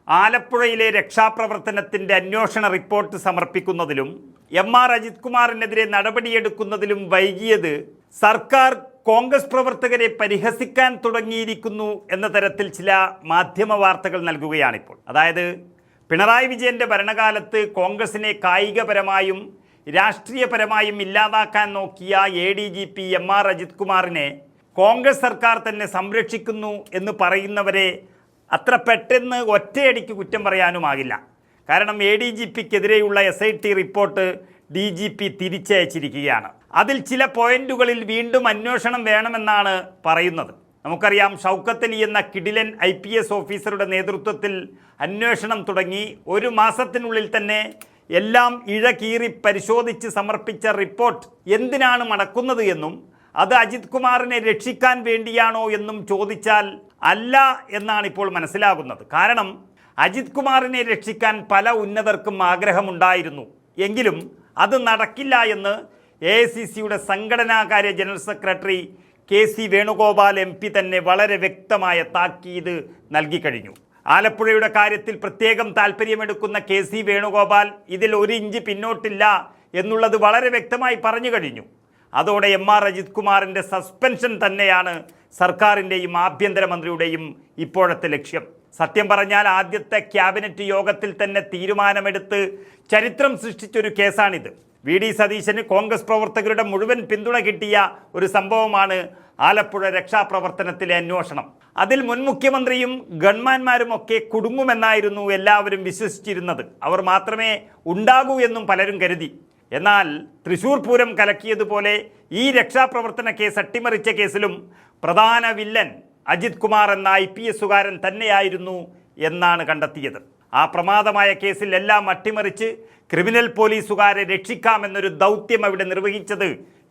ആലപ്പുഴയിലെ രക്ഷാപ്രവർത്തനത്തിൻ്റെ അന്വേഷണ റിപ്പോർട്ട് സമർപ്പിക്കുന്നതിലും എം.ആർ. അജിത് കുമാറിനെതിരെ നടപടിയെടുക്കുന്നതിലും വൈകിയത് സർക്കാർ കോൺഗ്രസ് പ്രവർത്തകരെ പരിഹസിക്കാൻ തുടങ്ങിയിരിക്കുന്നു എന്ന തരത്തിൽ ചില മാധ്യമ വാർത്തകൾ നൽകുകയാണിപ്പോൾ. അതായത് പിണറായി വിജയൻ്റെ ഭരണകാലത്ത് കോൺഗ്രസിനെ കായികപരമായും രാഷ്ട്രീയപരമായും ഇല്ലാതാക്കാൻ നോക്കിയ ADGP എം.ആർ. അജിത് കുമാറിനെ കോൺഗ്രസ് സർക്കാർ തന്നെ സംരക്ഷിക്കുന്നു എന്ന് പറയുന്നവരെ അത്ര പെട്ടെന്ന് ഒറ്റയടിക്ക് കുറ്റം പറയാനുമാകില്ല. കാരണം ADGPക്കെതിരെയുള്ള SIT റിപ്പോർട്ട് DGP തിരിച്ചയച്ചിരിക്കുകയാണ്. അതിൽ ചില പോയിന്റുകളിൽ വീണ്ടും അന്വേഷണം വേണമെന്നാണ് പറയുന്നത്. നമുക്കറിയാം, ഷൗക്കത്ത് അലി എന്ന കിടിലൻ IPS ഓഫീസറുടെ നേതൃത്വത്തിൽ അന്വേഷണം തുടങ്ങി. ഒരു മാസത്തിനുള്ളിൽ തന്നെ എല്ലാം ഇഴകീറി പരിശോധിച്ച് സമർപ്പിച്ച റിപ്പോർട്ട് എന്തിനാണ് മടക്കുന്നത് എന്നും അത് അജിത് കുമാറിനെ രക്ഷിക്കാൻ വേണ്ടിയാണോ എന്നും ചോദിച്ചാൽ അല്ല എന്നാണ് ഇപ്പോൾ മനസ്സിലാകുന്നത്. കാരണം അജിത് കുമാറിനെ രക്ഷിക്കാൻ പല ഉന്നതർക്കും ആഗ്രഹമുണ്ടായിരുന്നു. എങ്കിലും അത് നടക്കില്ല എന്ന് AICCയുടെ സംഘടനാകാര്യ general secretary KC Venugopal MP തന്നെ വളരെ വ്യക്തമായ താക്കീത് നൽകിക്കഴിഞ്ഞു. ആലപ്പുഴയുടെ കാര്യത്തിൽ പ്രത്യേകം താല്പര്യമെടുക്കുന്ന KC വേണുഗോപാൽ ഇതിൽ ഒരു ഇഞ്ച് പിന്നോട്ടില്ല എന്നുള്ളത് വളരെ വ്യക്തമായി പറഞ്ഞു കഴിഞ്ഞു. അതോടെ എം.ആർ. അജിത് കുമാറിൻ്റെ സസ്പെൻഷൻ തന്നെയാണ് സർക്കാരിൻ്റെയും ആഭ്യന്തരമന്ത്രിയുടെയും ഇപ്പോഴത്തെ ലക്ഷ്യം. സത്യം പറഞ്ഞാൽ ആദ്യത്തെ ക്യാബിനറ്റ് യോഗത്തിൽ തന്നെ തീരുമാനമെടുത്ത് ചരിത്രം സൃഷ്ടിച്ചൊരു കേസാണിത്. VD സതീശന് കോൺഗ്രസ് പ്രവർത്തകരുടെ മുഴുവൻ പിന്തുണ കിട്ടിയ ഒരു സംഭവമാണ് ആലപ്പുഴ രക്ഷാപ്രവർത്തനത്തിലെ അന്വേഷണം. അതിൽ മുൻ മുഖ്യമന്ത്രിയും ഗൺമാന്മാരുമൊക്കെ കുടുങ്ങുമെന്നായിരുന്നു എല്ലാവരും വിശ്വസിച്ചിരുന്നത്. അവർ മാത്രമേ ഉണ്ടാകൂ എന്നും പലരും കരുതി. എന്നാൽ തൃശ്ശൂർ പൂരം കലക്കിയതുപോലെ ഈ രക്ഷാപ്രവർത്തന കേസ് അട്ടിമറിച്ച കേസിലും പ്രധാന വില്ലൻ അജിത് കുമാർ എന്ന IPSകാരൻ തന്നെയായിരുന്നു എന്നാണ് കണ്ടെത്തിയത്. ആ പ്രമാദമായ കേസിൽ എല്ലാം അട്ടിമറിച്ച് ക്രിമിനൽ പോലീസുകാരെ രക്ഷിക്കാമെന്നൊരു ദൗത്യം അവിടെ നിർവഹിച്ചത്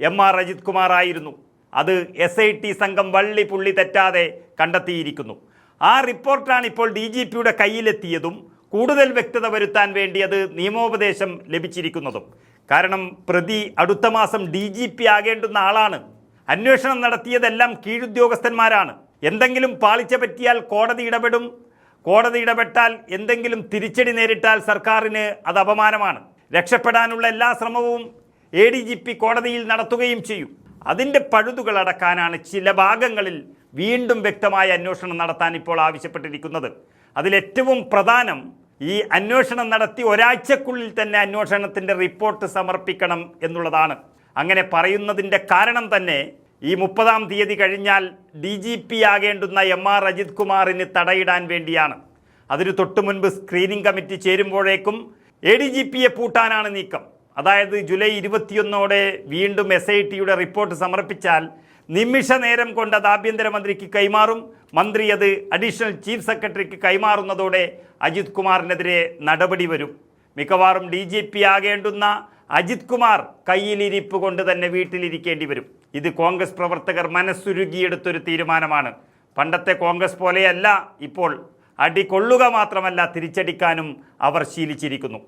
എം.ആർ. അജിത് കുമാർ ആയിരുന്നു. അത് SIT സംഘം വള്ളി പുള്ളി തെറ്റാതെ കണ്ടെത്തിയിരിക്കുന്നു. ആ റിപ്പോർട്ടാണ് ഇപ്പോൾ DGPയുടെ കയ്യിലെത്തിയതും കൂടുതൽ വ്യക്തത വരുത്താൻ വേണ്ടി അത് നിയമോപദേശം ലഭിച്ചിരിക്കുന്നതും. കാരണം പ്രതി അടുത്ത മാസം DGP ആകേണ്ടുന്ന ആളാണ്. അന്വേഷണം നടത്തിയതെല്ലാം കീഴുദ്യോഗസ്ഥന്മാരാണ്. എന്തെങ്കിലും പാളിച്ച പറ്റിയാൽ കോടതി ഇടപെടും. കോടതി ഇടപെട്ടാൽ എന്തെങ്കിലും തിരിച്ചടി നേരിട്ടാൽ സർക്കാരിന് അത് അപമാനമാണ്. രക്ഷപ്പെടാനുള്ള എല്ലാ ശ്രമവും ADGP കോടതിയിൽ നടത്തുകയും ചെയ്യും. അതിൻ്റെ പഴുതുകൾ അടക്കാനാണ് ചില ഭാഗങ്ങളിൽ വീണ്ടും വ്യക്തമായ അന്വേഷണം നടത്താൻ ഇപ്പോൾ ആവശ്യപ്പെട്ടിരിക്കുന്നത്. അതിലേറ്റവും പ്രധാനം ഈ അന്വേഷണം നടത്തി ഒരാഴ്ചക്കുള്ളിൽ തന്നെ അന്വേഷണത്തിൻ്റെ റിപ്പോർട്ട് സമർപ്പിക്കണം എന്നുള്ളതാണ്. അങ്ങനെ പറയുന്നതിൻ്റെ കാരണം തന്നെ ഈ 30-ാം തീയതി കഴിഞ്ഞാൽ DGP ആകേണ്ടുന്ന എം.ആർ. അജിത് കുമാറിന് തടയിടാൻ വേണ്ടിയാണ്. അതിന് തൊട്ടു മുൻപ് സ്ക്രീനിംഗ് കമ്മിറ്റി ചേരുമ്പോഴേക്കും ADGPയെ പൂട്ടാനാണ് നീക്കം. അതായത് ജൂലൈ 21 വീണ്ടും SITയുടെ റിപ്പോർട്ട് സമർപ്പിച്ചാൽ നിമിഷ നേരം കൊണ്ട് അത് ആഭ്യന്തരമന്ത്രിക്ക് കൈമാറും. മന്ത്രി അത് അഡീഷണൽ ചീഫ് സെക്രട്ടറിക്ക് കൈമാറുന്നതോടെ അജിത് കുമാറിനെതിരെ നടപടി വരും. മിക്കവാറും DGP ആകേണ്ടുന്ന അജിത് കുമാർ കയ്യിലിരിപ്പ് കൊണ്ട് തന്നെ വീട്ടിലിരിക്കേണ്ടി വരും. ഇത് കോൺഗ്രസ് പ്രവർത്തകർ മനസ്സുരുകിയെടുത്തൊരു തീരുമാനമാണ്. പണ്ടത്തെ കോൺഗ്രസ് പോലെയല്ല ഇപ്പോൾ. അടി കൊള്ളുക മാത്രമല്ല, തിരിച്ചടിക്കാനും അവർ ശീലിച്ചിരിക്കുന്നു.